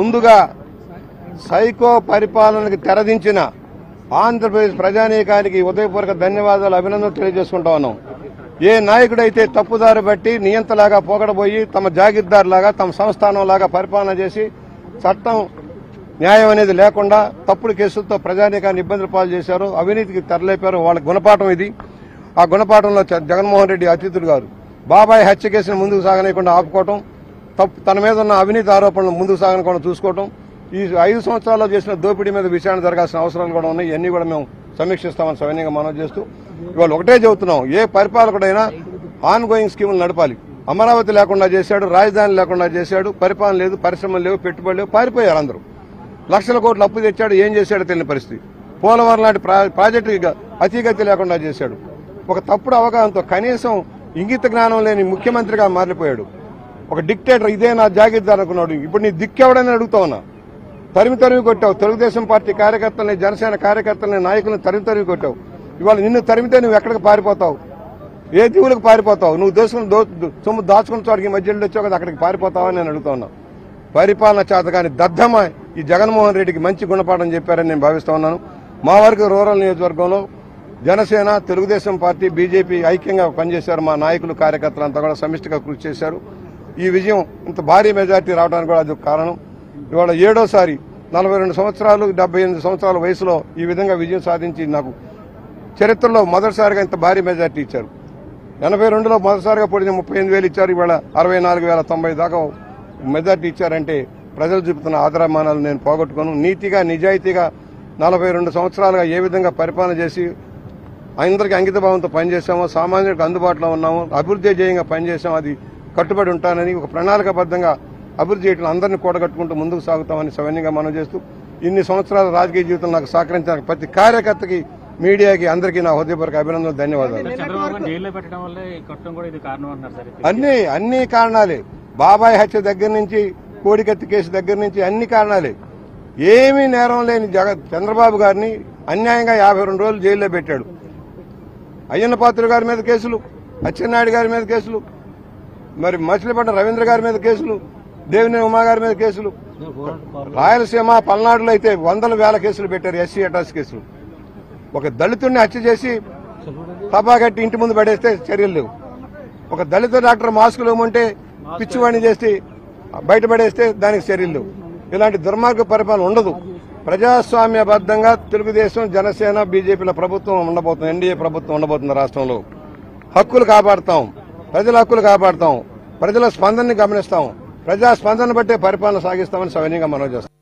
ముందుగా సైకో పరిపాలనకు తెరదించిన ఆంధ్రప్రదేశ్ ప్రజానీకానికి ఉదయపూర్వక ధన్యవాదాలు, అభినందనలు తెలియజేసుకుంటా ఉన్నాం. ఏ నాయకుడైతే తప్పుదారి బట్టి నియంతలాగా పోగడబోయి తమ జాగీర్దారులాగా తమ సంస్థానంలాగా పరిపాలన చేసి చట్టం న్యాయం అనేది లేకుండా తప్పుడు కేసులతో ప్రజానీకాన్ని ఇబ్బందులు పాలు చేశారు, అవినీతికి తెరలేపారు. వాళ్ళ గుణపాఠం ఇది. ఆ గుణపాఠంలో జగన్మోహన్ రెడ్డి అతిథులు గారు బాబాయ్ హత్య కేసును ముందుకు సాగనీయకుండా ఆపుకోవటం, తన మీద ఉన్న అవినీతి ఆరోపణలు ముందుకు సాగనకుండా చూసుకోవటం, ఈ 5 సంవత్సరాల్లో చేసిన దోపిడీ మీద విచారణ జరగాల్సిన అవసరాలు కూడా ఉన్నాయి. ఇవన్నీ కూడా మేము సమీక్షిస్తామని సవినయంగా మనవి చేస్తూ ఇవాళ ఒకటే చెబుతున్నాం, ఏ పరిపాలకుడైనా ఆన్ గోయింగ్ స్కీములు నడపాలి. అమరావతి లేకుండా చేశాడు, రాజధాని లేకుండా చేశాడు, పరిపాలన లేదు, పరిశ్రమలు లేవు, పెట్టుబడులు లేవు, పారిపోయారు అందరూ. లక్షల కోట్లు అప్పు తెచ్చాడు, ఏం చేశాడో తెలియని పరిస్థితి. పోలవరం లాంటి ప్రాజెక్టు అతిగతి లేకుండా చేశాడు. ఒక తప్పుడు అవగాహనతో కనీసం ఇంగిత జ్ఞానం లేని ముఖ్యమంత్రిగా మారిపోయాడు. ఒక డిక్టేటర్, ఇదే నా జాగీర్దార్ అనుకున్నాడు. ఇప్పుడు నీ దిక్కెవడని అడుగుతా ఉన్నా. తరిమి కొట్టావు తెలుగుదేశం పార్టీ కార్యకర్తల్ని, జనసేన కార్యకర్తల్ని, నాయకులను తరిమి కొట్టావు. ఇవాళ నిన్ను తరిమితే నువ్వు ఎక్కడికి పారిపోతావు? ఏ దీవులకు పారిపోతావు? నువ్వు సొమ్ము దాచుకున్న చోటికి మధ్యలో వచ్చావు కదా, అక్కడికి పారిపోతావని నేను అడుగుతా ఉన్నా. పరిపాలన చేత కానీ దద్దమ ఈ జగన్మోహన్ రెడ్డికి మంచి గుణపాఠం చెప్పారని నేను భావిస్తా ఉన్నాను. మా వరకు రూరల్ నియోజకవర్గంలో జనసేన, తెలుగుదేశం పార్టీ, బీజేపీ ఐక్యంగా పనిచేశారు. మా నాయకులు, కార్యకర్తలంతా కూడా సమిష్టిగా కృషి చేశారు. ఈ విజయం ఇంత భారీ మెజార్టీ రావడానికి కూడా అది కారణం. ఇవాళ 7వ సారి 42 సంవత్సరాలు 78 సంవత్సరాల వయసులో ఈ విధంగా విజయం సాధించి నాకు చరిత్రలో మొదటిసారిగా ఇంత భారీ మెజార్టీ ఇచ్చారు. 82లో మొదటిసారిగా పొడిన 38,000 ఇచ్చారు. ఇవాళ 64,090 దాకా మెజార్టీ ఇచ్చారంటే ప్రజలు చూపుతున్న ఆదరమానాలు నేను పోగొట్టుకోను. నీతిగా, నిజాయితీగా 42 సంవత్సరాలుగా ఏ విధంగా పరిపాలన చేసి అందరికీ అంకిత భావంతో పనిచేశామో, సామాన్యులకు అందుబాటులో ఉన్నాము, అభివృద్ధి ధ్యేయంగా పనిచేశాము, అది కట్టుబడి ఉంటానని ఒక ప్రణాళికాబద్దంగా అభివృద్ధి చేయడం అందరినీ కూడగట్టుకుంటూ ముందుకు సాగుతామని సవన్యంగా మనం చేస్తూ ఇన్ని సంవత్సరాల రాజకీయ జీవితం నాకు సహకరించిన ప్రతి కార్యకర్తకి, మీడియాకి, అందరికీ నా హృదయపూర్వక అభినందనలు, ధన్యవాదాలు. అన్ని కారణాలే. బాబాయ్ హత్య దగ్గర నుంచి, కోడికత్తి కేసు దగ్గర నుంచి అన్ని కారణాలే. ఏమీ నేరం లేని చంద్రబాబు గారిని అన్యాయంగా 52 రోజులు జైల్లో పెట్టాడు. అయ్యన్న పాత్రుడు గారి మీద కేసులు, అచ్చెన్నాయుడు గారి మీద కేసులు, మరి మచిలీపట్నం రవీంద్ర గారి మీద కేసులు, దేవినేని ఉమా గారి మీద కేసులు, రాయలసీమ పల్నాడులో అయితే వందల వేల కేసులు పెట్టారు, ఎస్సీ అటాచ్ కేసులు. ఒక దళితుడిని హత్య చేసి తపాగట్టి ఇంటి ముందు పడేస్తే చర్యలు లేవు. ఒక దళిత డాక్టర్ మాస్కులు ఇవ్వమంటే పిచ్చివాణి చేసి బయటపడేస్తే దానికి చర్యలు లేవు. ఇలాంటి దుర్మార్గ పరిపాలన ఉండదు. ప్రజాస్వామ్యబద్దంగా తెలుగుదేశం, జనసేన, బీజేపీల ప్రభుత్వం ఉండబోతుంది, ఎన్డీఏ ప్రభుత్వం ఉండబోతుంది. రాష్ట్రంలో హక్కులు కాపాడుతాం, ప్రజల హక్కులు కాపాడుతాం, ప్రజల స్పందనని గమనిస్తాం, ప్రజా స్పందన బట్టే పరిపాలన సాగిస్తామని సవినయంగా మనవి చేస్తాం.